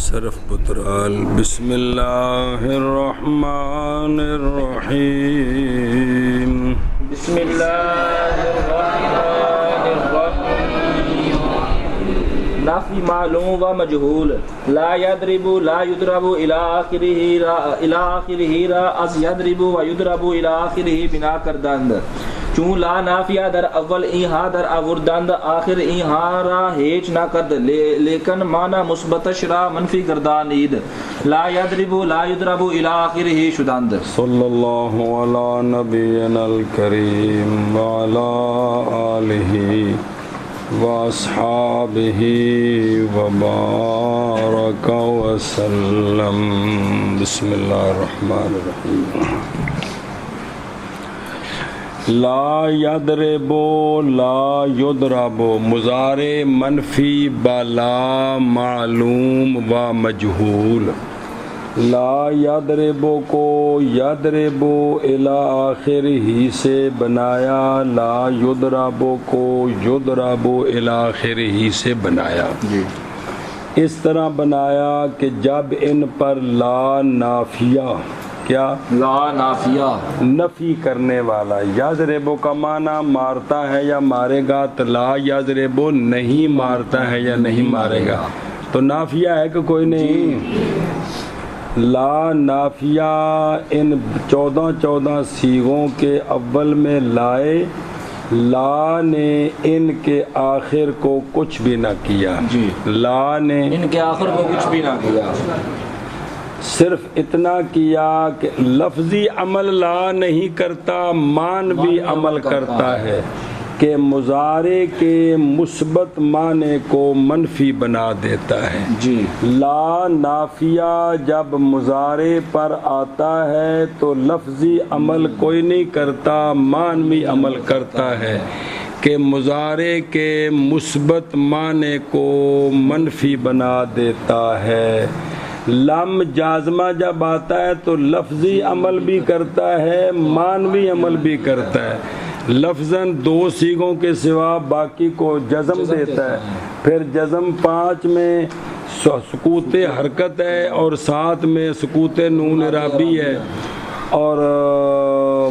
صرف پترال بسم اللہ الرحمن الرحیم بسم اللہ الرحمن الرحیم نفی معلوم و مجہول لا یضرب لا یضرب الی آخرہ را از یضرب و یضرب الی آخرہ بنا کردند چون لا نافیہ در اول ایہا در آوردند آخر ایہا را ہیچ نہ کرد لیکن معنی مثبتش را منفی گردانید لا یضرب لا یضرب الی آخرہ شدند صلی اللہ علی نبینا الکریم وعلی آلہ واصحابہ وبارک وسلم بسم اللہ الرحمن الرحیم لا یضرب لا یضرب مضارع منفی بالا معلوم و مجہول لا یضرب کو یضرب الی آخر ہی سے بنایا لا یضرب کو یضرب الی آخر ہی سے بنایا اس طرح بنایا کہ جب ان پر لا نافیہ کیا لا نافیہ نفی کرنے والا یضربو کا معنی مارتا ہے یا مارے گا تو لا یضربو نہیں مارتا ہے یا نہیں مارے گا تو نافیہ ہے کہ کوئی نہیں لا نافیہ ان 14 سیغوں کے اول میں لائے لا نے ان کے آخر کو کچھ بھی نہ کیا جی لا نے ان کے آخر کو کچھ بھی نہ کیا صرف اتنا کیا کہ لفظی عمل لا نہیں کرتا معنوی عمل کرتا ہے کہ مضارع کے مثبت معنی کو منفی بنا دیتا ہے جی لا نافیہ جب مضارع پر آتا ہے تو لفظی عمل کوئی نہیں کرتا معنوی عمل کرتا ہے کہ مضارع کے مثبت معنی کو منفی بنا دیتا ہے لم جازمہ جب آتا ہے تو لفظی عمل بھی کرتا ہے معنوی عمل بھی کرتا ہے لفظاً 2 سیغوں کے سوا باقی کو جزم دیتا ہے پھر جزم 5 میں سکوت حرکت ہے اور 7 میں سکوت نون رابی ہے اور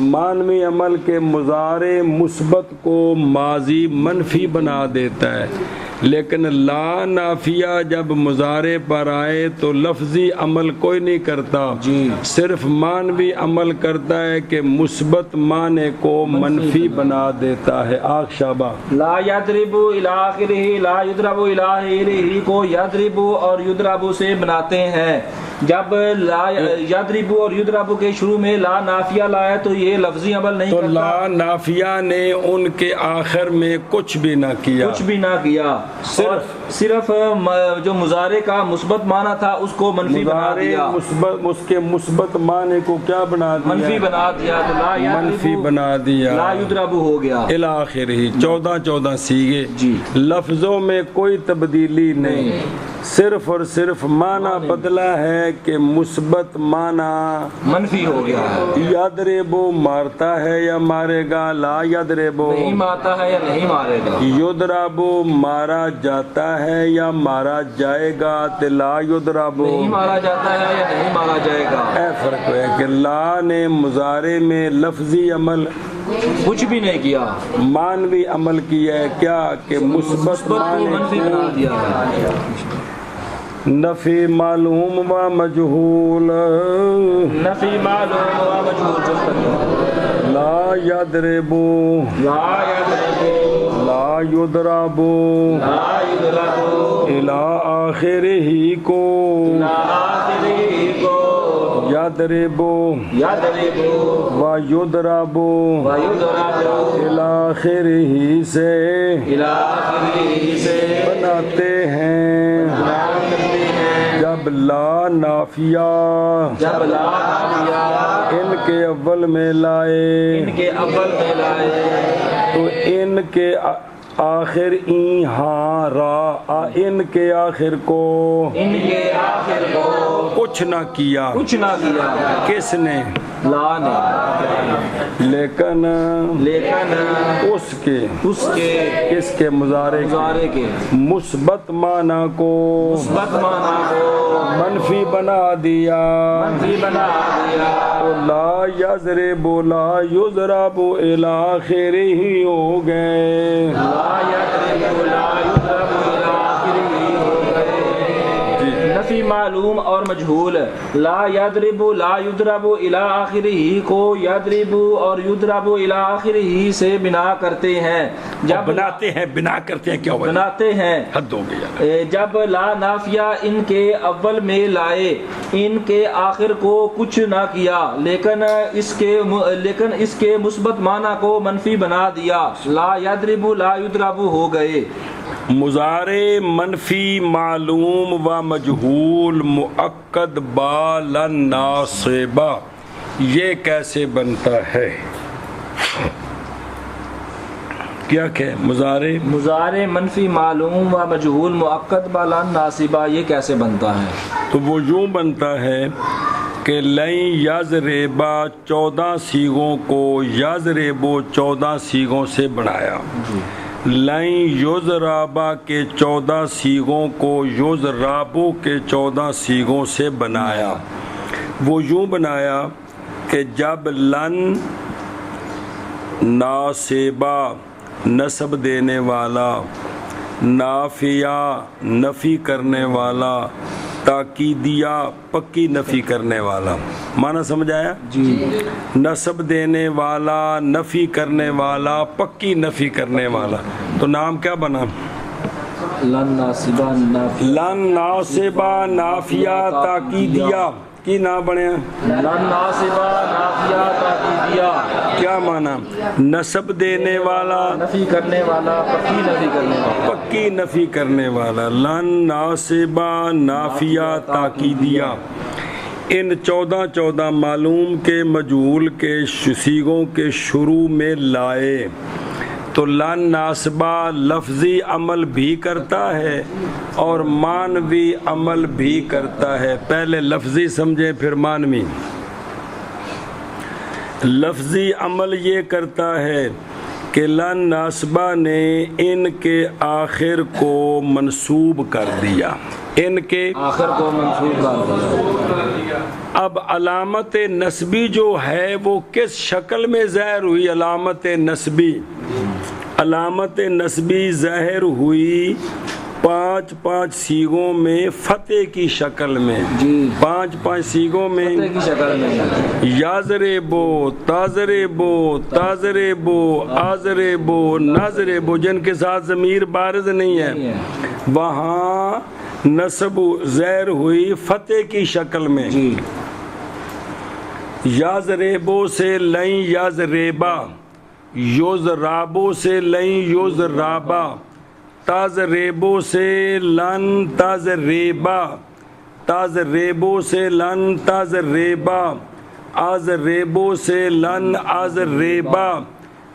معنوی عمل کے مضارع مثبت کو ماضی منفی بنا دیتا ہے لیکن لا نافیہ جب مضارع پر آئے تو لفظی عمل کوئی نہیں کرتا جی صرف معنوی عمل کرتا ہے کہ مثبت معنی کو منفی بنا دیتا ہے آخ شابہ لا یضرب الی آخرہ لا یضرب الی آخرہ کو یضرب اور یضرب سے بناتے ہیں جب لا یضرب اور یضرب کے شروع میں لا نافیہ لایا تو یہ لفظی عمل نہیں کرتا تو لا نافیہ نے ان کے آخر میں کچھ بھی نہ کیا صرف جو مضارع کا مثبت معنی تھا اس کو منفی بنا دیا اس کے مثبت معنی کو کیا بنا دیا منفی بنا دیا تو منفی بنا دیا لا یضرب ہو گیا الاخر ہی 14 سیغے جی لفظوں میں کوئی تبدیلی نہیں صرف اور صرف معنی بدلا ہے کہ مثبت معنی منفی ہو گیا ہے یضربو مارتا ہے یا مارے گا لا یضربو نہیں مارتا ہے یا نہیں مارے گا یضربو مارا جاتا ہے یا مارا جائے گا تو لا یضربو نہیں مارا جاتا ہے یا نہیں مارا جائے گا اے فرق ہے کہ لا نے مضارع میں لفظی عمل کچھ بھی نہیں کیا معنوی عمل کیا ہے کیا کہ مثبت معنی منفی بنا دیا ہے نفی معلوم و مجہول نفی معلوم و مجہول لا یضربو لا یضربو لا یضربو لا یضربو الی آخرہ کو یضربو یضربو و یضربو و یضربو الی آخرہ سے بناتے ہیں جب لا نافیہ ان کے اول میں لائے تو ان کے آخر این ہاں را ان کے آخر کو کچھ نہ کیا کس نے لا نے لیکن اس کے مضارع کے مثبت معنی کو منفی بنا دیا منفی بنا دیا تو لا یضرب لا یضرب الی آخر ہی ہو گئے لا یضرب لا یضرب الی آخرہ ہو گئے نفی معلوم اور مجہول لا یضرب لا یضرب الی آخرہ کو یضرب اور یضرب الی آخرہ سے بنا کرتے ہیں جب بناتے ہیں بنا کرتے ہیں کیا ہوا بناتے ہیں حد ہو گیا جب لا نافیہ ان کے اول میں لائے ان کے آخر کو کچھ نہ کیا لیکن اس کے مثبت معنی کو منفی بنا دیا لا یضرب لا یضرب ہو گئے مضارع منفی معلوم و مجہول مؤکد با لن ناصبہ یہ کیسے بنتا ہے کیا کہ مضارع منفی معلوم و مجہول مؤکد با لن ناصبہ یہ کیسے بنتا ہے تو وہ یوں بنتا ہے کہ لن یضربا 14 سیغوں کو یضربو 14 سیغوں سے بنایا لن یضربا کے 14 سیغوں کو یضربو کے 14 سیغوں سے بنایا وہ یوں بنایا کہ جب لن ناصبہ نصب دینے والا نافیہ نفی کرنے والا تاکیدیہ پکی نفی کرنے والا معنی سمجھ آیا جی نصب دینے والا نفی کرنے والا پکی نفی کرنے والا تو نام کیا بنا لن ناصبہ نافیہ لن ناصبہ نافیہ تاکیدیہ کی نہ بنے لن ناصبہ نافیہ تاکیدیہ کیا معنی نصب دینے والا نفی کرنے والا پکی نفی کرنے والا پکی نفی کرنے والا لن ناصبہ نافیہ تاکیدیہ ان 14 معلوم کے مجہول کے صیغوں کے شروع میں لائے تو لن ناصبہ لفظی عمل بھی کرتا ہے اور معنوی عمل بھی کرتا ہے پہلے لفظی سمجھیں پھر معنوی لفظی عمل یہ کرتا ہے کہ لن ناصبہ نے ان کے آخر کو منصوب کر دیا ان کے آخر کو منصوب کر دیا اب علامت نسبی جو ہے وہ کس شکل میں ظاہر ہوئی علامت نسبی ظاہر ہوئی 5 سیغوں میں فتح کی شکل میں جی 5 سیغوں میں کی شکل میں یضربو تضربو تضربو اضربو نضربو جن کے ساتھ ضمیر بارز نہیں ہے وہاں نصب ظاہر ہوئی فتح کی شکل میں جی یضربو سے لن یضربا یضربو سے لن یضربا تضربو سے لن تضربا تضربو سے لن تضربا اضربو سے لن اضربا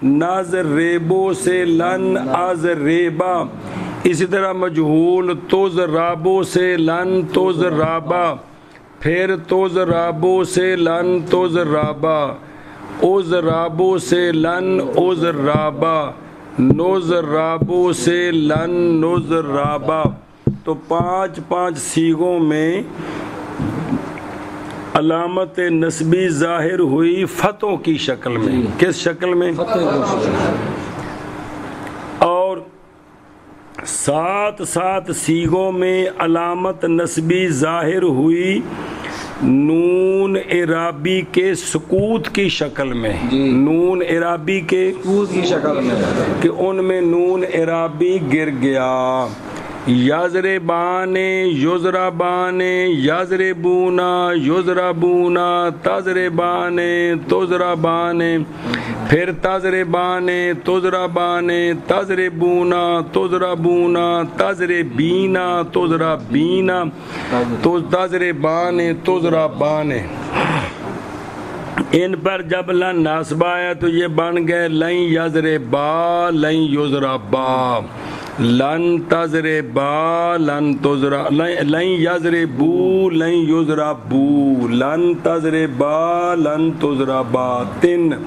نضربو سے لن اضربا اسی طرح مجہول تضربو سے لن تضربا پھر تضربو سے لن تضربا اضربو سے لن اضربا نضربو سے لن نضربا تو 5 سیغوں میں علامت نسبی ظاہر ہوئی فتحوں کی شکل میں کس شکل میں اور 7 سیغوں میں علامت نسبی ظاہر ہوئی نون اعرابی کے سکوت کی شکل میں نون اعرابی کے سکوت کی شکل میں کہ ان میں نون اعرابی گر گیا یضربان یضربان یضربونا یضربونا تضربان تضربان پھر تضربان تضربان تضربونا تضربونا تضربینا تضربینا تضربان تضربان ان پر جب لن ناصبہ آیا تو یہ بن گئے لن یضربا لن یضربا لن تضربا لن تضرب لن یضربو لن یضربو لن تضربا لن تضربا 3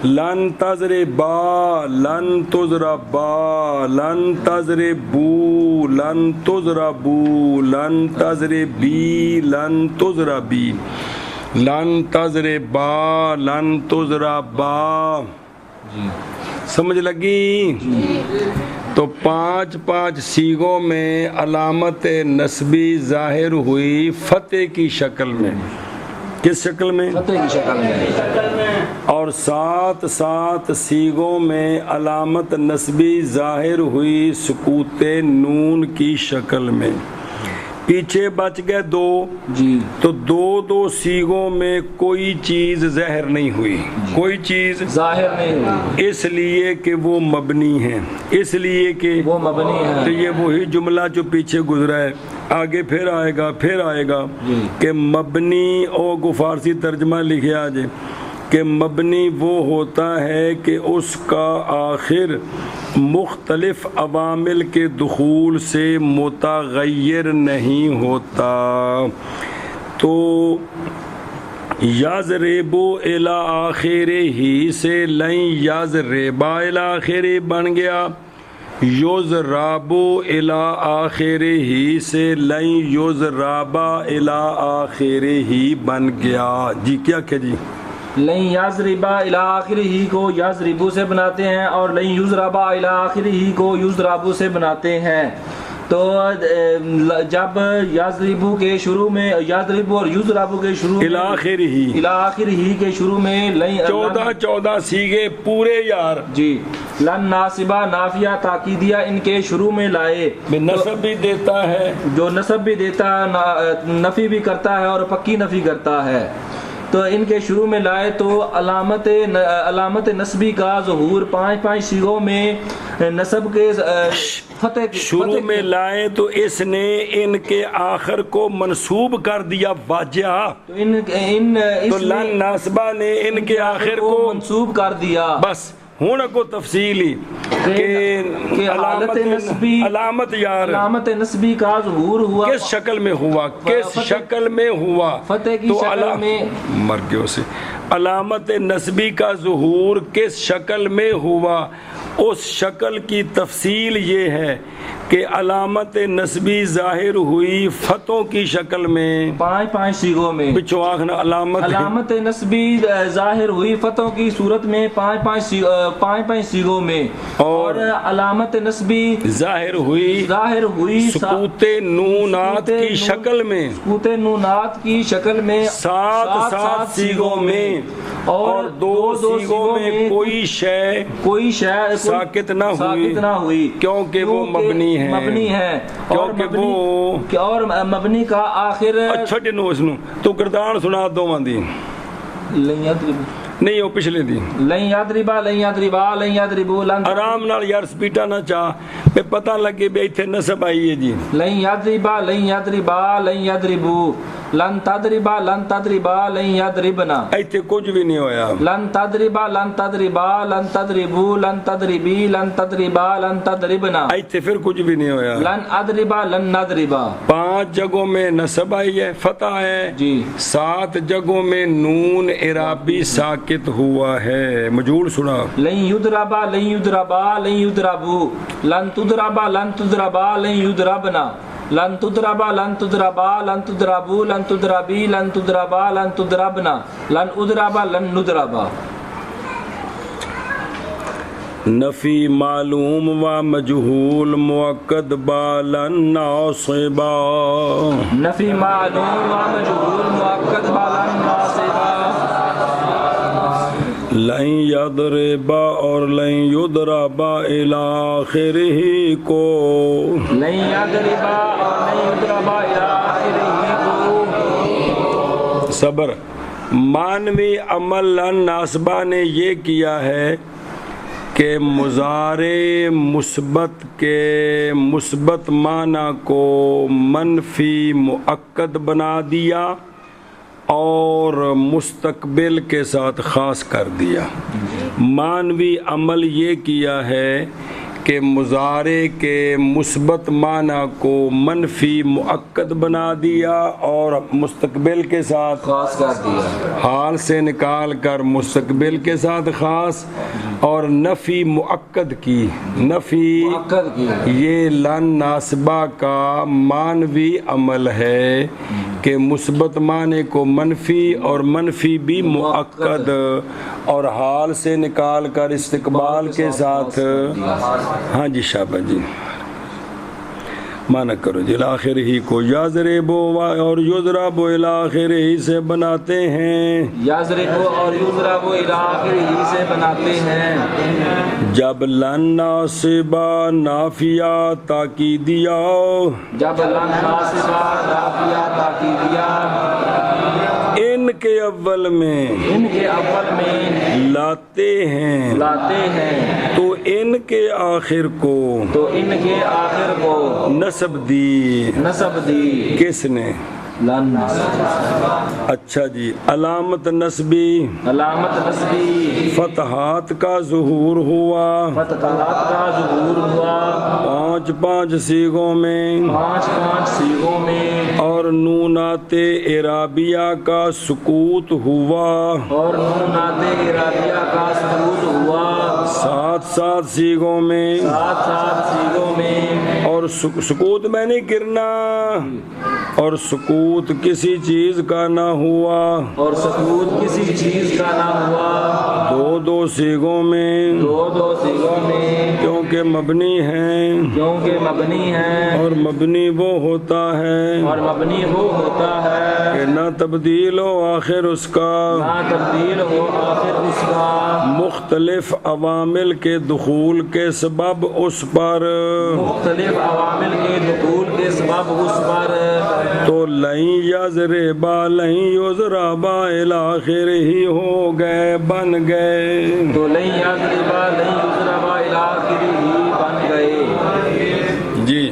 لن تضربا لن تضربا لن تضربو لن تضربو لن تضربی لن تضربی لن تضربا لن تضربا. سمجھ لگی؟ تو پانچ سیغوں میں علامت نسبی ظاہر ہوئی فتح کی شکل میں. کس شکل میں؟ فتح کی شکل میں. اور سات سیغوں میں علامت نسبی ظاہر ہوئی سکوت نون کی شکل میں. پیچھے بچ گئے دو. جی. تو دو سیغوں میں کوئی چیز ظاہر نہیں ہوئی. کوئی چیز ظاہر نہیں ہوئی اس لیے کہ وہ مبنی ہیں. اس لیے کہ وہ مبنی ہے. تو یہ وہی جملہ جو پیچھے گزرا ہے آگے پھر آئے گا کہ مبنی او کو فارسی ترجمہ لکھے آجے کہ مبنی وہ ہوتا ہے کہ اس کا آخر مختلف عوامل کے دخول سے متغیر نہیں ہوتا. تو یضربو الی آخرہ ہی سے لن یضربا الی آخرہ بن گیا. یضربو الی آخرہ ہی سے لن یضربا الی آخرہ ہی بن گیا. جی کیا کہ جی لن یضربا الی آخرہ کو یضربو سے بناتے ہیں اور لن یضربا الی آخرہ کو یضربو سے بناتے ہیں. تو جب یضربو کے شروع میں یضربو اور یضربو کے شروع الی آخرہ کے شروع میں 14 سیغے پورے یار. جی. لن ناصبہ نافیہ تاکیدیہ ان کے شروع میں لائے. نصب بھی دیتا ہے جو نصب بھی دیتا ہے نفی بھی کرتا ہے اور پکی نفی کرتا ہے. تو ان کے شروع میں لائے تو علامت نسبی کا ظہور 5 سیغوں میں نصب کے فتح شروع میں لائے تو اس نے ان کے آخر کو منصوب کر دیا واجہ. تو لن ناصبہ نے ان کے آخر کو منصوب کر دیا. بس ہوں کو تفصیلی کہ علامت نسبی کا ظہور ہوا کس شکل میں ہوا فتح کی شکل میں مرگیوں سے. علامت نسبی کا ظہور کس شکل میں ہوا اس شکل کی تفصیل یہ ہے کہ علامت نسبی ظاہر ہوئی فتحوں کی شکل میں 5 سیغوں میں. پچھو آخنا علامت نسبی ظاہر ہوئی فتحوں کی صورت میں 5 سیغوں میں. اور علامت نسبی ظاہر ہوئی سکوت نونات کی شکل میں 7 سیغوں میں. اور 2 سیغوں میں کوئی شے ساکت نہ ہوئی کیونکہ وہ مبنی ہے. اور مبنی کا آخر اچھا جنو اس نو تو گردان سنا دو ماندی نہیں وہ پچھلے دی لن یضربو آرام نال یار سپیٹا نہ چاہ پہ پتہ لگے بے ایتھے نصب آئی ہے. جی لن یضربو لن تضربا لن یضربنا. ایتھے کچھ بھی نہیں ہویا. لن تضربا لن تضربو لن تضربی لن تضربنا. ایتھے پھر کچھ بھی نہیں ہویا. لن اضربا لن نضربا. 5 جگہوں میں نصب آئی ہے فتح ہے. جی. 7 جگہوں میں نون اعرابی ساکت ہوا ہے. مجھول سنا. لن یضربا لن یضربو لن تضربا لن یضربنا. لن تضربا لن تضربو لن تضربی لن تضربنا. لن اضربا لن نضربا. نفی معلوم و مجہول مؤکد با لن ناصبا. نفی معلوم و مجہول مؤکد با لن ناصبا. لن یضربا اور لن یضربا الی آخرہ کو لن یضربا اور لن یضربا الی آخرہ کو. صبر. مانوی عمل لن ناصبہ نے یہ کیا ہے کہ مضارع مثبت کے مثبت معنی کو منفی مؤکد بنا دیا اور مستقبل کے ساتھ خاص کر دیا. مانوی عمل یہ کیا ہے کہ کہ مضارع کے مثبت معنی کو منفی مؤکد بنا دیا اور مستقبل کے ساتھ خاص کر دیا، حال سے نکال کر مستقبل کے ساتھ خاص، اور نفی مؤکد کی، نفی مؤکد کی، یہ لن ناسبہ کا معنوی عمل ہے کہ مثبت معنی کو منفی اور منفی بھی مؤکد اور حال سے نکال کر استقبال کے ساتھ، ہاں جی شاباش جی مانا کرو جی، الآخر ہی کو یضرب اور یضرب الآخر ہی سے بناتے ہیں، یضرب اور یضرب الی آخر ہی سے بناتے ہیں، جب لن ناصبہ نافیہ تاکیدیہ، جب لن ناصبہ نافیہ تاکیدیہ، ان کے اول میں ان کے اول میں لاتے ہیں لاتے ہیں، تو ان کے آخر کو تو ان کے آخر کو نسب دی، نسب دی، کس نے؟ لن، اچھا جی، علامت نسبی علامت نسبی، فتحات کا ظہور ہوا، فتحات کا ظہور ہوا، 5 سیغوں میں، 5 سیغوں میں، اور نونات اعرابیہ کا سکوت ہوا، اور نونات اعرابیہ کا سکوت ہوا، 7 سیغوں میں، 7 سیغوں میں، اور سکوت میں نہیں گرنا، اور سکوت کسی چیز کا نہ ہوا، اور سکوت کسی چیز کا نہ ہوا، 2 سیغوں میں، 2 سیغوں میں، کیونکہ مبنی ہیں، کیونکہ مبنی ہے، اور مبنی وہ ہوتا ہے اور مبنی وہ ہوتا ہے کہ نہ تبدیل ہو آخر اس کا، نہ تبدیل ہو آخر اس کا، مختلف عوامل کے دخول کے سبب اس پر، مختلف عوامل کے دخول کے سبب اس پر، تو لئن یضربا لئن یضربا الآخر ہی ہو گئے، بن گئے، تو لن یضربا لن یضربا الی آخر ہی بن گئے، جی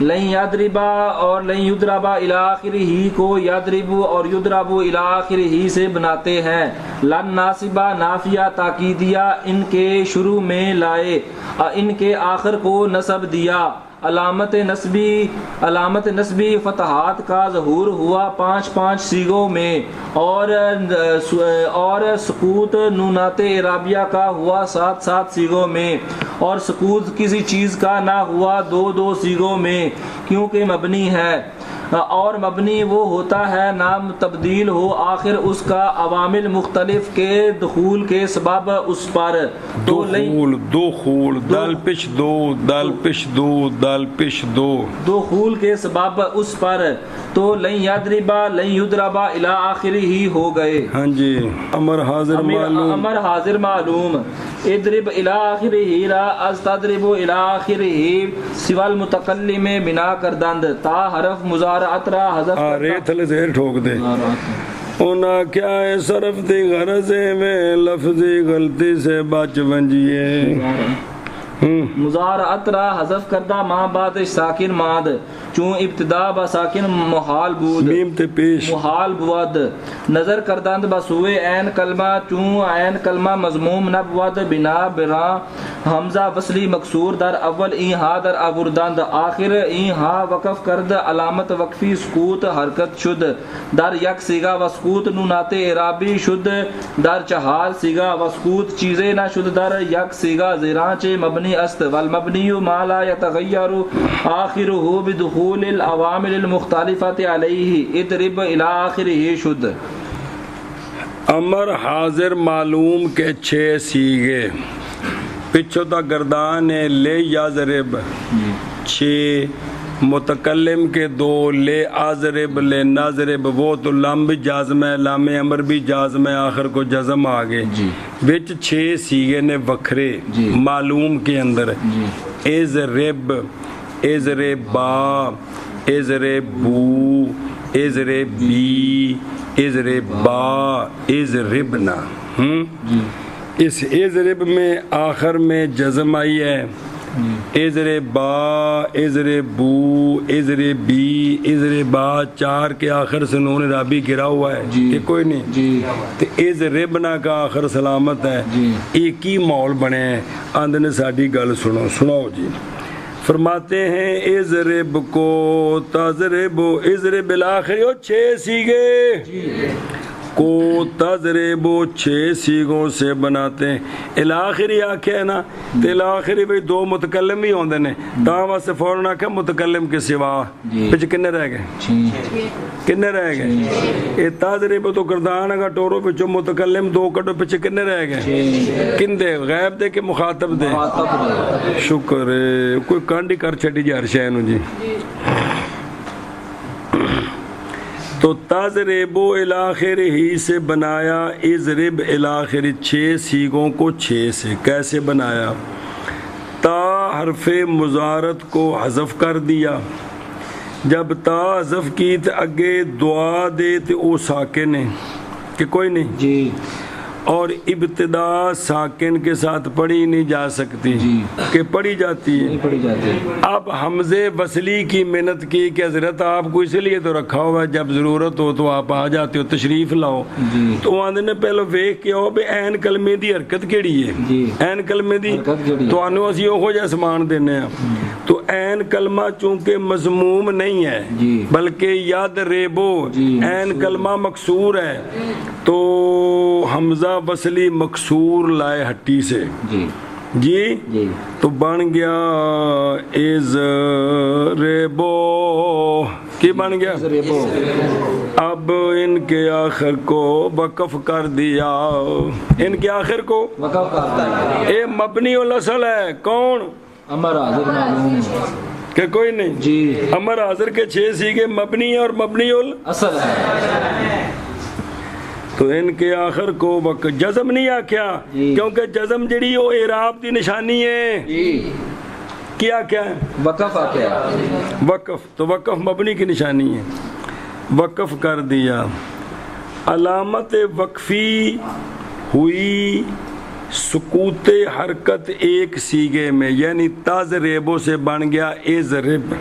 لن یضربا اور لن یضربا الی آخر ہی کو یضرب اور یضرب الی آخر ہی سے بناتے ہیں، لن ناصبہ نافیہ تاکیدیہ، ان کے شروع میں لائے، ان کے آخر کو نصب دیا، علامت نسبی فتحات کا ظہور ہوا 5 سیغوں میں، اور سکوت نونات اعرابیہ کا ہوا 7 سیغوں میں، اور سکوت کسی چیز کا نہ ہوا 2 سیغوں میں، کیونکہ مبنی ہے، اور مبنی وہ ہوتا ہے نام تبدیل ہو آخر اس کا، عوامل مختلف کے دخول کے سبب اس پر، دخول دال پش دو دخول کے سبب اس پر، تو لن یضربا لن یضربا الی آخر ہی ہو گئے، ہاں جی، امر حاضر معلوم، اضرب الی آخر ہی را از تضرب الی آخر ہی سوى المتکلم بنا کردند، تا حرف مضارعت را حذف رے تھلے زہر ٹھوک دے، اونا کیا ہے صرف دی غرض میں لفظی غلطی سے بچ ونجیے، مضارعت را حذف کردہ ماں بعد ساکن ماد، چون ابتدا با ساکن محال بود، میم تے پیش محال بود، نظر کردند بسوئے عین کلمہ، چون عین کلمہ مضموم نہ بود، بنا برا حمزہ وصلی مکسور در اول این ہا در آوردند، آخر این ہا وقف کرد، علامت وقفی سکوت حرکت شد، در یک سیگا و سکوت نونات اعرابی شد، در 4 سیگا و سکوت چیزیں نہ شد، در یک سیگا زیرانچ مبنی است، والمبنی ما لا يتغیر آخره بدخول العوامل المختلفة علیہ، اضرب الی آخرہ شد۔ امر حاضر معلوم کے 6 سیغے، پچھو تا گردان لے یضرب 6، متکلم کے 2 لے آضرب لے ناضرب، وہ تو لام بھی جازم ہے، لام امر بھی جازم ہے، آخر کو جزم آگے، وچ 6 سیغے نے وکھرے معلوم کے اندر، اضرب، اضربا، اضربو، اضربی، اضربا، اضربنا، اس اضرب میں آخر میں جزم آئی ہے، ازر با ازر بو ازر بی ازر با 4 کے آخر سے نون رابی گرا ہوا ہے کہ کوئی نہیں تو از ربنا کا آخر سلامت ہے ایک ہی مول بنے ہیں آندھ نے ساڑھی گل سناؤ جی فرماتے ہیں ازرب کو تضرب ازرب الاخری 6 سیگے کو تضرب 6 سیگوں سے بناتے ہیں الاخری آکھے ہے نا تو الاخری بھئی 2 متکلم ہی ہوندے نے تاں واسطے فوراً آکھے متکلم کے سوا پچھ کنے رہ گئے یہ تضرب تو کردان اگا ٹورو پچھو متکلم 2 کٹو پچھ کنے رہ گئے کن دے غیب دے کہ مخاطب دے شکر ہے کوئی کانڈی کر چھٹی جی ہر شہنو جی تو تضرب الاخر ہی سے بنایا اضرب الاخر 6 سیگوں کو 6 سے کیسے بنایا تا حرف مضارت کو حذف کر دیا جب تا حذف کی تو اگے دعا دے تو او ساکن ہے کہ کوئی نہیں جی اور ابتدا ساکن کے ساتھ پڑھی نہیں جا سکتی کہ پڑھی جاتی ہے اب حمزے وصلی کی محنت کی کہ حضرت آپ کو اس لیے تو رکھا ہوا ہے جب ضرورت ہو تو آپ آ جاتے ہو تشریف لاؤ تو آندھے نے پہلو ویک کیا ہو بے این کلمے دی حرکت کیڑی ہے این کلمے دی تو آنو اسی ہو جائے سامان دینے ہیں تو این کلمہ چونکہ مضموم نہیں ہے بلکہ یاد ریبو این کلمہ مکسور ہے تو حمزہ وصلی مکسور لائے ہٹی سے جی تو بن گیا از ریبو کی بن گیا اب ان کے آخر کو وقف کر دیا ان کے آخر کو اے مبنی الاصل ہے کون امر حاضر معلوم کہ کوئی نہیں جی امر حاضر کے 6 سیگے مبنی اور مبنی الاصل ہے تو ان کے آخر کو جزم نہیں آکھیا کیونکہ جزم جڑی وہ اعراب دی نشانی ہے کیا ہے وقف آکھیا وقف تو وقف مبنی کی نشانی ہے وقف کر دیا علامت وقفی ہوئی سکوت حرکت ایک سیگے میں یعنی تضربو سے بن گیا اضرب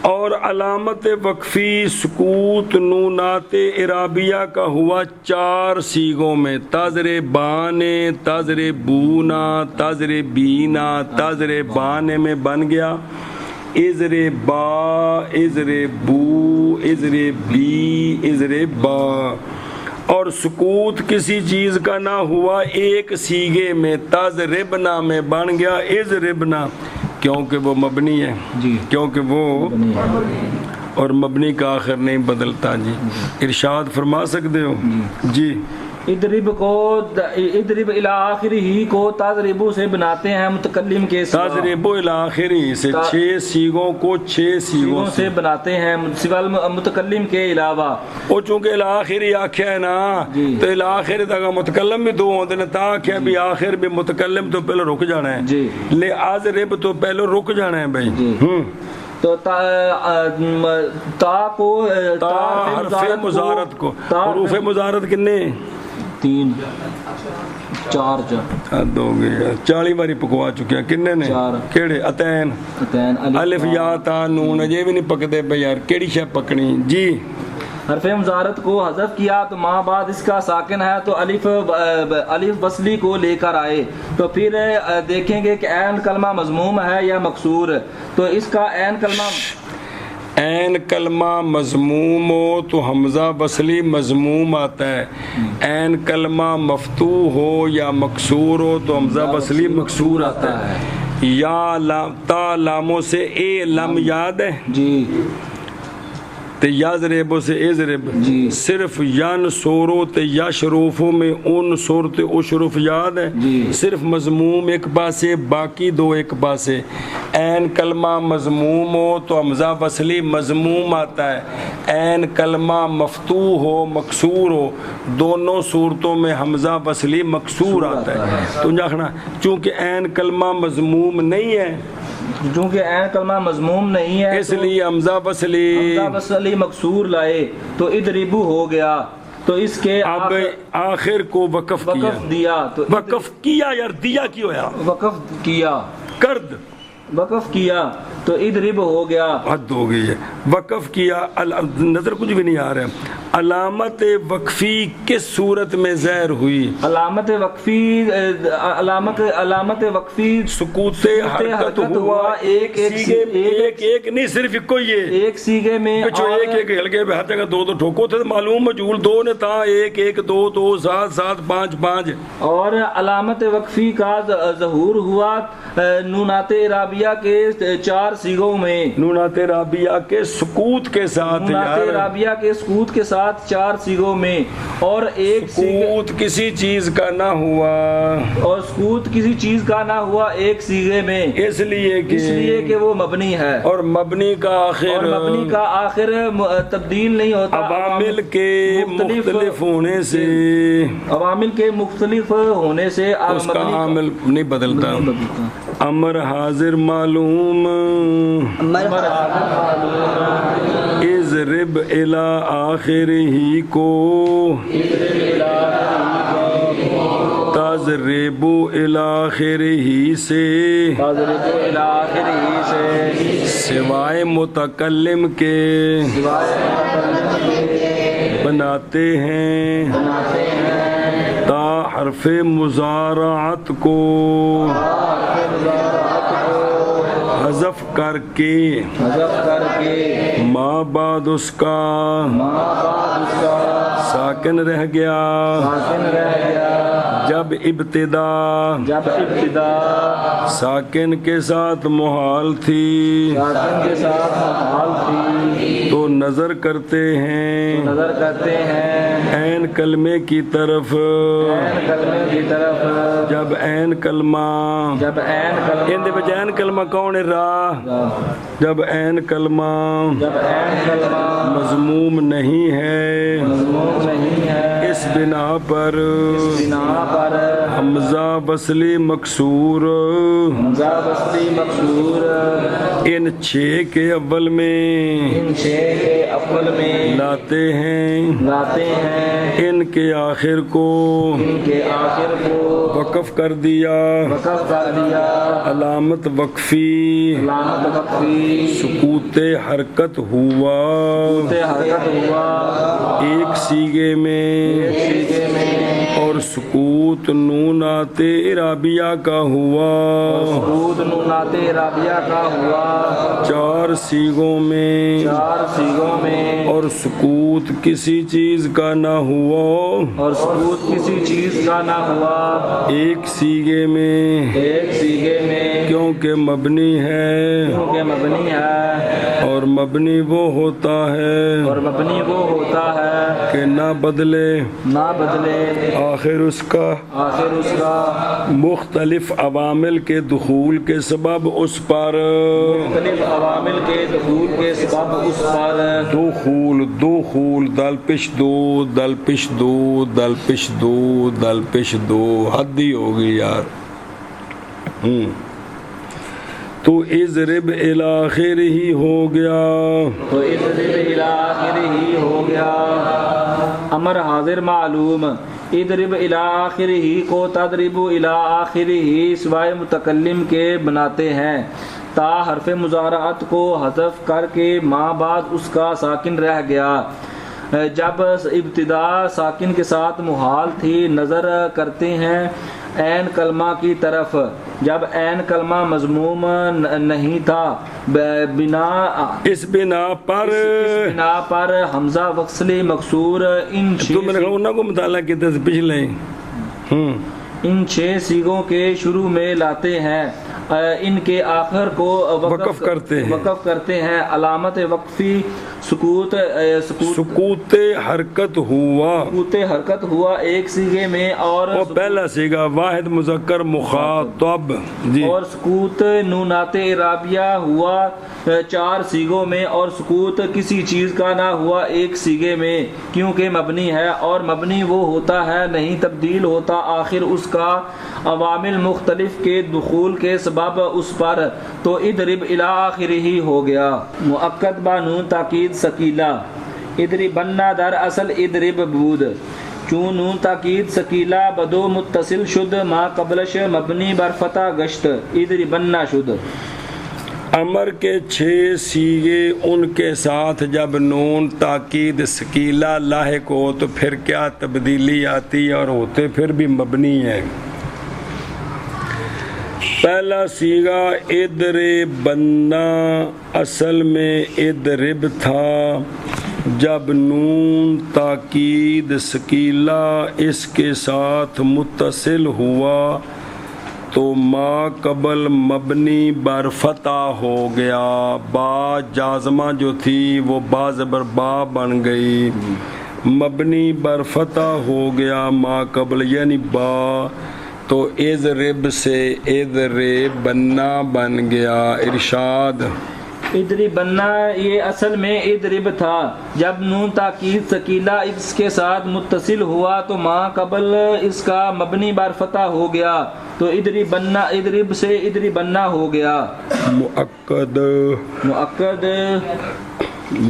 اور علامت وقفی سکوت نونات اعرابیہ کا ہوا 4 سیگوں میں تضربان تضربونا تضربینا تضربان میں بن گیا اضربا اضربو اضربی اضربا اور سکوت کسی چیز کا نہ ہوا ایک سیگے میں تضربنا میں بن گیا اضربنا کیونکہ وہ مبنی ہے کیونکہ وہ اور مبنی کا آخر نہیں بدلتا جی ارشاد فرما سکتے ہو جی ادرب الی آخری کو تضربو سے بناتے ہیں متکلم کے سوا تضربو الی آخری سے 6 سیگوں کو 6 سیگوں سے بناتے ہیں سوا متکلم کے علاوہ وہ چونکہ الی آخری آکھیا ہے نا تو الی آخری تک متکلم بھی 2 ہوتے ہیں تا آکھیا بھی آخر بھی متکلم تو پہلے رک جانا ہے لے آضرب تو پہلے رک جانا ہے بھائی تو تا کو حرف مضارت کو حروف مضارت کنے 3 4 حد ہو گیا 40 باری پکوا چکے ہیں کنے نے کیڑے اتین الف یا تا نون اجے بھی نہیں پکتے پہ یار کیڑی شے پکنی جی حرف مضارت کو حذف کیا تو ماں بعد اس کا ساکن ہے تو الف وصلی کو لے کر آئے تو پھر دیکھیں گے کہ عین کلمہ مضموم ہے یا مکسور تو اس کا عین کلمہ مضموم ہو تو حمزہ وصلی مضموم آتا ہے عین کلمہ مفتوح ہو یا مکسور ہو تو حمزہ وصلی مکسور آتا ہے یا تا لاموں سے اے لم یاد ہے جی تے یضربو سے اضرب صرف ین سورو تے یشروفو میں ان سور تے اشرف یاد ہے صرف مضموم ایک پاسے باقی 2 ایک پاسے عین کلمہ مضموم ہو تو حمزہ وصلی مضموم آتا ہے عین کلمہ مفتوح ہو مکسور ہو دونوں صورتوں میں حمزہ وصلی مکسور آتا ہے تو جاکھنا چونکہ عین کلمہ مضموم نہیں ہے چونکہ عین کلمہ مضموم نہیں ہے اس لیے حمزہ وصلی مکسور لائے تو ادربو ہو گیا تو اس کے اب آخر کو وقف دیا تو وقف کیا یار دیا کیوں ہے وقف کیا کرد وقف کیا تو اضرب ہو گیا. حد ہو گئی ہے. وقف کیا نظر کچھ بھی نہیں آ رہا. علامت وقفی کس صورت میں ظاہر ہوئی؟ علامت وقفی سکوت حرکت ہوا ایک نہیں صرف کوئی ایک سیگے میں ایک ہلکے پہ ہر جگہ دو ٹھوکو تھے معلوم مجہول دو نے تھا ایک ایک دو سات سات پانچ پانچ. اور علامت وقفی کا ظہور ہوا نونات رابعہ کے 4 سیغوں میں. نونات رابعہ کے سکوت کے ساتھ نونات رابعہ کے سکوت کے ساتھ 4 سیغوں میں. اور ایک سکوت کسی چیز کا نہ ہوا اور سکوت کسی چیز کا نہ ہوا ایک سیغے میں اس لیے کہ وہ مبنی ہے. اور مبنی کا آخر تبدیل نہیں ہوتا عوامل کے مختلف ہونے سے. عوامل کے مختلف ہونے سے اس کا عامل نہیں بدلتا. امر حاضر معلوم اضرب الی آخرہ کو تضرب الی آخرہ سے سوائے متکلم کے بناتے ہیں تا حرف مضارعت کو حذف کر کے ما بعد اس کا ساکن رہ گیا جب ابتدا ساکن کے ساتھ محال تھی تو نظر کرتے ہیں عین کلمے کی طرف. جب عین کلمہ ان دے وچ عین کلمہ کون ہے جب عین کلمہ مضموم نہیں ہے اس بنا پر حمزہ وصلی مکسور ان 6 کے اول میں لاتے ہیں ان کے آخر کو وقف کر دیا. علامت وقفی سکوت حرکت ہوا ایک سیغے میں اور سکوت نونات رابعہ کا ہوا 4 سیغوں میں اور سکوت کسی چیز کا نہ ہوا ایک سیغے میں کیونکہ مبنی ہے اور مبنی وہ ہوتا ہے کہ نہ بدلے آخر اس کا مختلف عوامل کے دخول کے سبب اس پر دخول دل پیش دو حد ہی ہوگی یار. تو اضرب الی آخرہ ہو گیا. امر حاضر معلوم اضرب الی آخرہ کو تضرب الی آخرہ سوائے متکلم کے بناتے ہیں تا حرف مضارعت کو حذف کر کے ما بعد اس کا ساکن رہ گیا جب ابتدا ساکن کے ساتھ محال تھی. نظر کرتے ہیں عین کلمہ کی طرف جب عین کلمہ مضموم نہیں تھا اس بنا پر حمزہ وصلی مکسور ان 6 سیغوں کے شروع میں لاتے ہیں. ان کے آخر کو وقف کرتے ہیں. علامت وقفی سکوت حرکت ہوا ایک سیغے میں اور پہلا سیغہ واحد مذکر مخاطب اور سکوت نونات رابعہ ہوا 4 سیغوں میں اور سکوت کسی چیز کا نہ ہوا ایک سیغے میں کیونکہ مبنی ہے اور مبنی وہ ہوتا ہے نہیں تبدیل ہوتا آخر اس کا عوامل مختلف کے دخول کے سبب اس پر. تو اضرب الی آخرہ ہو گیا. مؤکد با نون تاکید ثقیلہ اضربن در اصل اضرب بود چون نون تاکید سکیلا بدو متصل شد ما قبلش مبنی بر فتح گشت ادری بننا شد. امر کے 6 سیغے ان کے ساتھ جب نون تاکید ثقیلہ لاحق ہو تو پھر کیا تبدیلی آتی اور ہوتے پھر بھی مبنی ہے. پہلا سیغہ اضربنا اصل میں اضرب تھا. جب نون تاکید ثقیلہ اس کے ساتھ متصل ہوا تو ما قبل مبنی بر فتح ہو گیا. با جازمہ جو تھی وہ با زبر با بن گئی. مبنی بر فتح ہو گیا ما قبل یعنی با. تو اضرب سے اضرب بننا بن گیا. ارشاد ادری بننا یہ اصل میں ادرب تھا. جب نون تاکید ثقیلہ اس کے ساتھ متصل ہوا تو ما قبل اس کا مبنی بر فتح ہو گیا. تو ادری بننا ادرب سے ادری بننا ہو گیا. مؤکد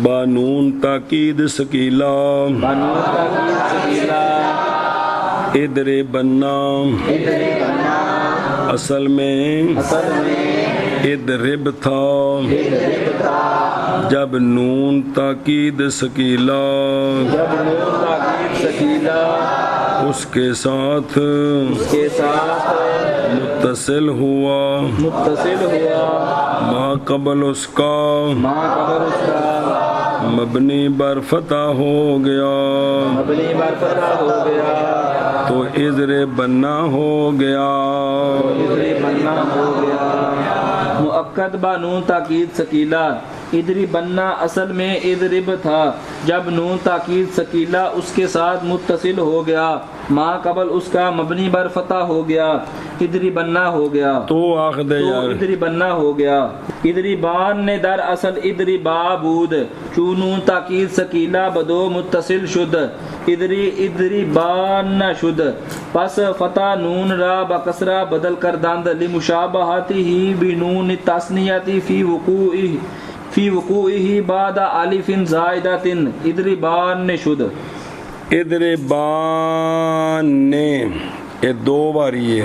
با نون تاکید ثقیلہ بنون تاکید ثقیلہ اضرب بننا اصل میں اضرب تھا. جب نون تاکید ثقیلہ اس کے ساتھ متصل ہوا ما قبل اس کا مبنی بر فتح ہو گیا تو اضرب بننا ہو گیا. مؤکد با نون تاکید ثقیلہ ادری بننا اصل میں اضرب تھا. جب نون تاکید ثقیلہ اس کے ساتھ متصل ہو گیا ما قبل اس کا مبنی بر فتح ہو گیا ادری بننا ہو گیا. تو آخد یار ادری بننا ہو گیا. ادری بان نے در اصل ادری با بود چون نون تاکید ثقیلہ بدو متصل شد ادری بان شد. پس فتح نون را بکسرہ بدل کر داند لمشابہتی ہی بنون التثنیہ فی وقوعہ بعد الف زائدۃ اضربان شد. اضربان نے یہ 2 بار یہ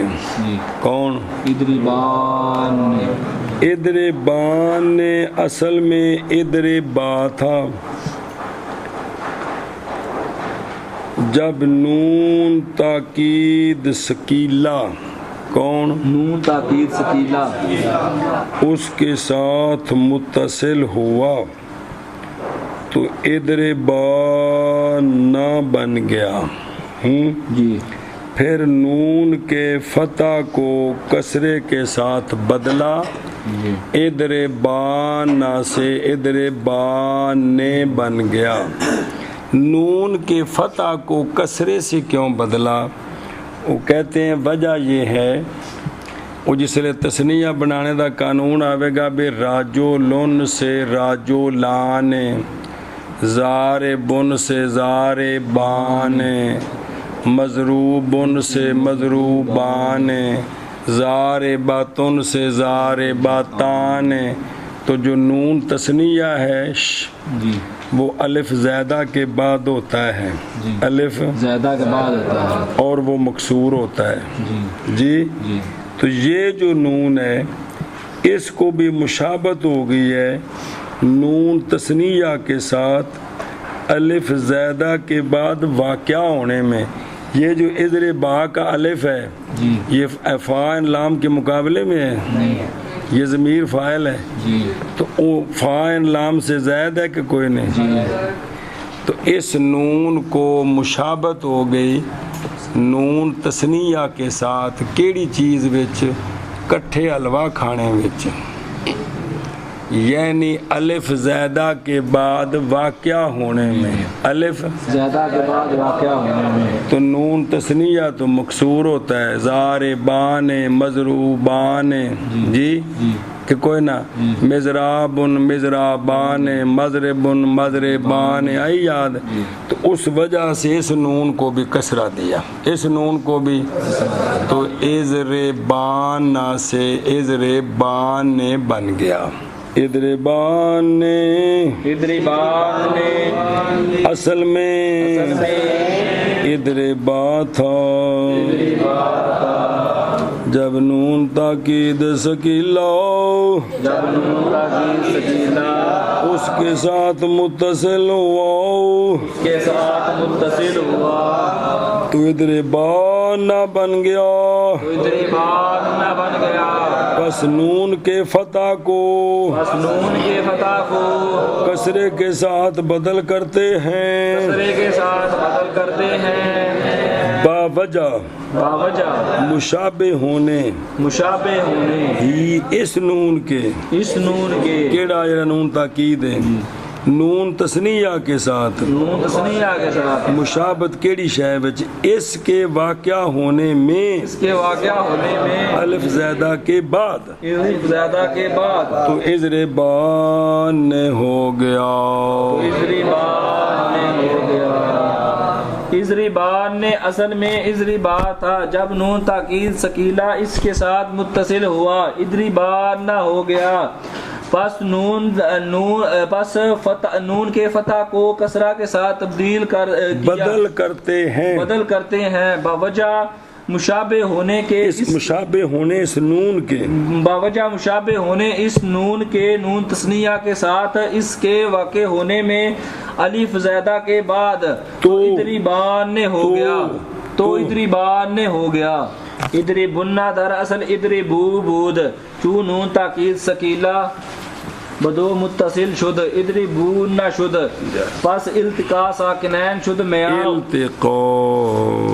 کون اضربان نے اصل میں اضربا تھا. جب نون تاکید ثقیلہ کون نون تاکید ثقیلہ اس کے ساتھ متصل ہوا تو اضربانا بن گیا. جی پھر نون کے فتح کو کسرے کے ساتھ بدلا اضربانا سے اضربانے بن گیا. نون کے فتح کو کسرے سے کیوں بدلا؟ وہ کہتے ہیں وجہ یہ ہے وہ جس لئے تثنیہ بنانے دا قانون آوے گا بھی راجو لن سے راجو لان زاربن سے زاربان مضروبن سے مضروبان زارباتن سے زارباتان. تو جو نون تثنیہ ہے وہ الف زیادہ کے بعد ہوتا ہے. الف زیادہ کے بعد ہوتا ہے اور وہ مکسور ہوتا ہے. جی تو یہ جو نون ہے اس کو بھی مشابہت ہو گئی ہے نون تثنیہ کے ساتھ الف زیادہ کے بعد واقعہ ہونے میں. یہ جو اضربا کا الف ہے یہ فاعل لام کے مقابلے میں ہے. یہ ضمیر فاعل ہے تو وہ فاعل لام سے زائد ہے کہ کوئی نہیں. تو اس نون کو مشابہت ہو گئی نون تثنیہ کے ساتھ کیڑی چیز وچ کٹھے حلوہ کھانے وچ یعنی الف زیادہ کے بعد واقعہ ہونے میں. الف زیادہ کے بعد واقعہ ہونے میں تو نون تثنیہ تو مکسور ہوتا ہے زاربان مضروبان. جی کہ کوئی نہ مضرابن مضرابان مضربن مضربان آئی یاد. تو اس وجہ سے اس نون کو بھی کسرہ دیا اس نون کو بھی. تو اضربان سے اضربان بن گیا. اضربان نے اضربان اصل میں ادھر بات تھا جب نون تاکید سکیلا جب نون تاکید سکیلا اس کے ساتھ متصل ہوا کے ساتھ متصل ہوا تو ادھر بات نہ بن گیا تو ادھر بات نہ بن گیا بس نون کے فتح کو بس نون کے فتح کو کسرے کے ساتھ بدل کرتے ہیں کسرے کے ساتھ بدل کرتے ہیں باوجہ باوجہ مشابہ ہونے مشابہ ہونے ہی اس نون کے اس نون کے کیڑا جڑا نون تاکید ہے نون تسنیہ کے ساتھ نون تسنیہ کے ساتھ مشابت کیڑی شے وچ اس کے واقعہ ہونے میں اس کے واقعہ ہونے میں الف زیادہ کے بعد الف زیادہ کے بعد تو ازر بان ہو گیا ازری بان نے ہو گیا ازری بان نے اصل میں ازری با تھا جب نون تاکید سکیلا اس کے ساتھ متصل ہوا ادری بان نہ ہو گیا پس نون کے فتح کو کسرہ کے ساتھ تبدیل کر بدل کرتے ہیں باوجہ مشابہ ہونے کے اس مشابہ ہونے اس نون کے باوجہ مشابہ ہونے اس نون کے نون تسنیہ کے ساتھ اس کے واقع ہونے میں الف زیادہ کے بعد تو ادری بان نے ہو گیا تو ادری بان نے ہو گیا ادری بننا در اصل ادری بو بود چو نون تاکید سکیلا بدو متصل شد ادری بونا شد پس التقا ساکنین شد میا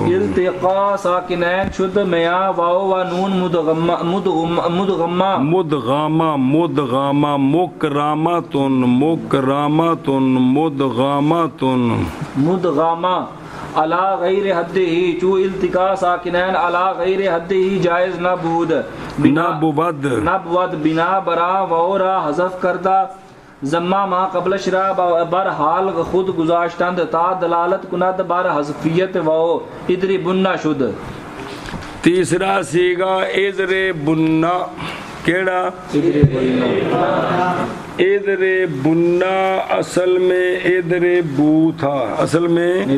التقا ساکنین شد میا واو و نون مدغامہ مدغامہ علا غیر حد ہی چو التقا ساکنین علا غیر حد ہی جائز نہ بود بنا برا وورا حذف کردہ زمہ ما قبل شرا بر حال خود گزاشتند تا دلالت کند بر حذفیت و ادری بننا شد تیسرا سیگا ادر بننا کیڑا ادر بننا اصل میں ادر بو تھا اصل میں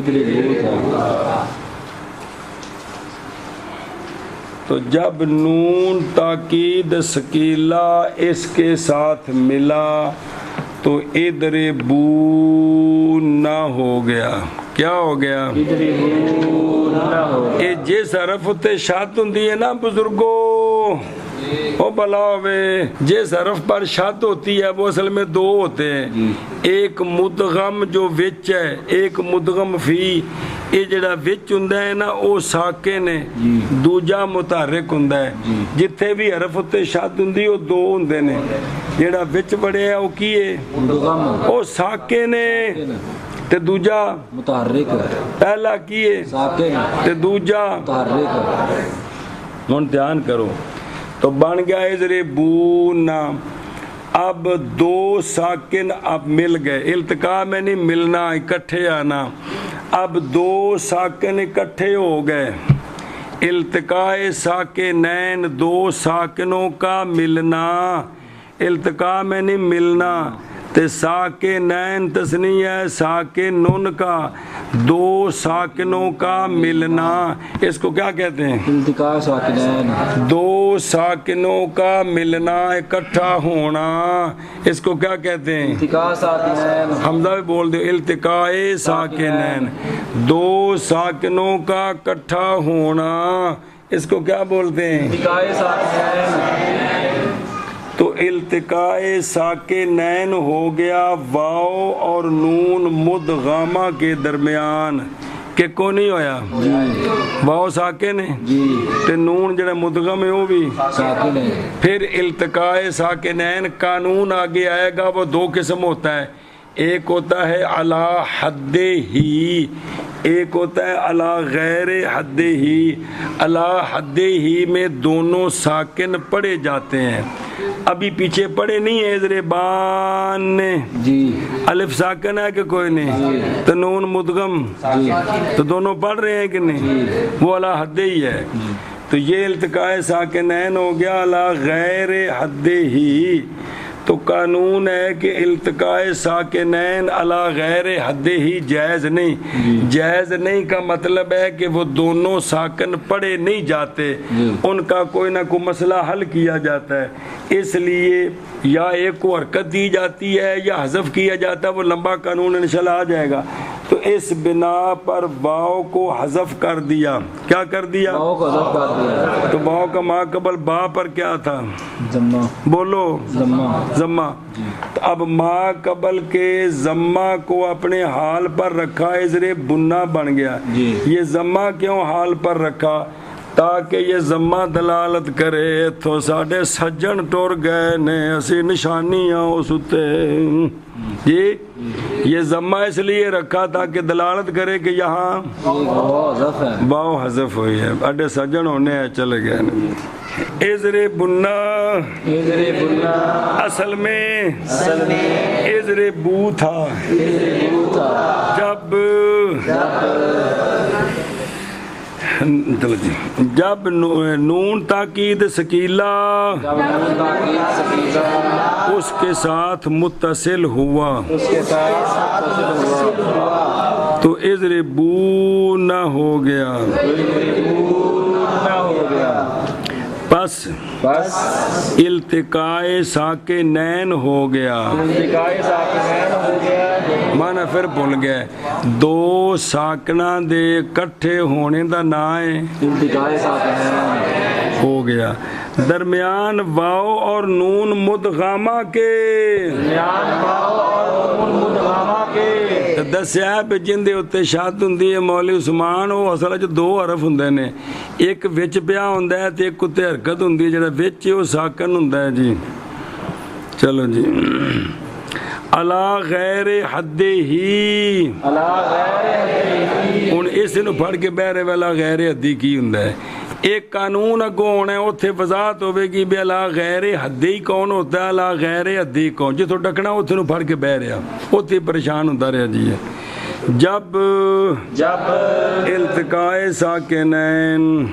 تو جب نون تاکید سکیلا اس کے ساتھ ملا تو ادر بو نہ ہو گیا کیا ہو گیا یہ جس حرف تے شاد ہوندی ہے نا بزرگوں او بلا ہوئے جس حرف پر شاد ہوتی ہے وہ اصل میں دو ہوتے ہیں ایک مدغم جو وچ ہے ایک مدغم فی یہ جڑا وچ ہوندا ہے نا او ساکن ہے دوجا متحرک ہوندا ہے جتھے بھی حرف تے شاد ہوندی او دو ہوندے نے جڑا وچ بڑے او کی ہے او ساکن ہے تے دوجا متحرک پہلا کی ہے ساکن تے دوجا متحرک ہن دھیان کرو تو بن گیا ازر بونا اب دو ساکن اب مل گئے التقاء میں نہیں ملنا اکٹھے آنا اب دو ساکن اکٹھے ہو گئے التقاء ساکنین دو ساکنوں کا ملنا التقاء میں نہیں ملنا تے ساکنین تسنیہ ساکنن کا دو ساکنوں کا ملنا اس کو کیا کہتے ہیں التقاء ساکنین دو ساکنوں کا ملنا اکٹھا ہونا اس کو کیا کہتے ہیں التقاء ساکنین حمزہ بھی بول دو التقاء ساکنین دو ساکنوں کا اکٹھا ہونا اس کو کیا بولتے ہیں التقاء ساکنین تو التقاء ساکنین ہو گیا واو اور نون مدغامہ کے درمیان کہ کو نہیں ہویا واو ساکن ہے تے نون جڑا مدغم ہے وہ بھی ساکن ہے پھر التقاء ساکنین قانون آگے آئے گا وہ دو قسم ہوتا ہے ایک ہوتا ہے علی حد ہی ایک ہوتا ہے علی غیر حد ہی علی حد ہی میں دونوں ساکن پڑھے جاتے ہیں ابھی پیچھے پڑھے نہیں ہے ازر بان نے الف ساکن ہے کہ کوئی نہیں تو نون مدغم تو دونوں پڑھ رہے ہیں کہ نہیں وہ علی حد ہی ہے تو یہ التقاء ساکنین ہو گیا علی غیر حد ہی تو قانون ہے کہ التقائے ساکنین علی غیر حد ہی جائز نہیں. جائز نہیں کا مطلب ہے کہ وہ دونوں ساکن پڑے نہیں جاتے, ان کا کوئی نہ کوئی مسئلہ حل کیا جاتا ہے. اس لیے یا ایک کو حرکت دی جاتی ہے یا حذف کیا جاتا ہے, وہ لمبا قانون انشاءاللہ آ جائے گا. تو اس بنا پر واو کو حذف کر دیا. کیا کر دیا؟ واو کو حذف کر دیا. تو واو کا ما قبل با پر کیا تھا؟ ضمہ. بولو. ضمہ. تو اب ما قبل کے ضمہ کو اپنے حال پر رکھا, ازرے بننا بن گیا. یہ ضمہ کیوں حال پر رکھا؟ تاکہ یہ ضمہ دلالت کرے تو ساڈے سجن ٹر گئے نے اسی نشانیاں اس اتے. جی یہ ضمہ اس لیے رکھا تاکہ دلالت کرے کہ یہاں واو حذف ہوئی ہے, اڈے سجن ہونے ہیں چلے گئے. ازر بننا اصل میں ازر بو تھا. جب نون تاکید سکیلا اس کے ساتھ متصل ہوا تو ازر بو نہ ہو گیا. پس التقائے ساکنین ہو گیا. مانا پھر بھول گئے, دو ساکنہ دے کٹھے ہونے دا نام ہے التقائے ساکنین ہو گیا. درمیان واو اور نون مدغامہ کے دسیا پہ جن دے اتے شاد ہوندی ہے مولوی عثمان, وہ اصل وچ دو حرف ہوندے نے, ایک وچ پیا ہوندا ہے تے ایک اتے حرکت ہوندی ہے, جڑا وچ وہ ساکن ہوندا ہے. جی چلو جی. علی غیر حد ہی, ہن اس نو پڑھ کے بہرے والا غیر حدی کی ہوندا ہے. ایک قانون اگوں ہونا ہے, اتنے وضاحت ہوے گی بھی الا غیر حدی کون ہوتا ہے, الا غیر حدی کون. جتوں ڈکنا اتنے نو پڑھ کے بہ رہا, اتنے پریشان ہوتا رہا. جی جب التقائے ساکنین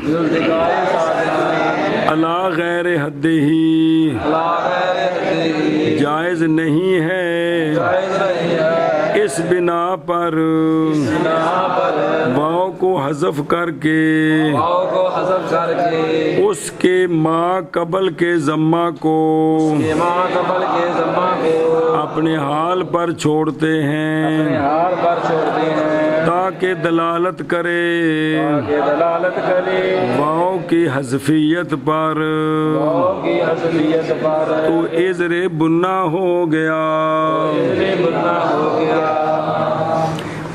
الا غیر حدی جائز نہیں ہے, اس بنا پر واو کو حذف کر کے اس کے ما قبل کے ضمہ کو اپنے حال پر چھوڑتے ہیں تاکہ دلالت کرے واو کی حذفیت پر. تو ازر بننا ہو گیا.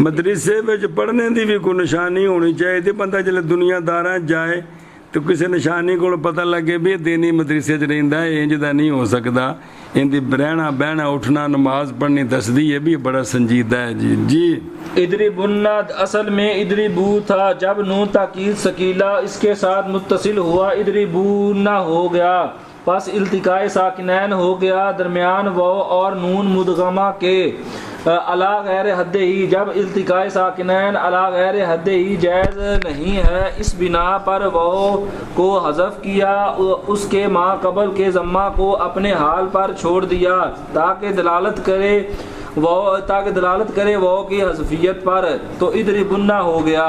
مدرسے وچ پڑھنے دی بھی کوئی نشانی ہونی چاہیے تھی. بندہ جلے دنیا داراں جائے تو کسی نشانی کو پتہ لگے بھی دینی مدرسے چ رہندا ہے, انج دا نہیں ہو سکدا. ان دی رہنا بہنا اٹھنا نماز پڑھنی دسدی ہے بھی بڑا سنجیدہ ہے. جی ادری بننا اصل میں ادری بو تھا, جب نون تاکید سکیلا اس کے ساتھ متصل ہوا ادری بو نہ ہو گیا. پس التقائے ساکنین ہو گیا درمیان واو اور نون مدغمہ کے علا غیر حد ہی. جب التقائے ساکنین علا غیر حد ہی جائز نہیں ہے, اس بنا پر واو کو حذف کیا, اس کے ما قبل کے ضمہ کو اپنے حال پر چھوڑ دیا تاکہ دلالت کرے واو کی حذفیت پر. تو ادری بننا ہو گیا.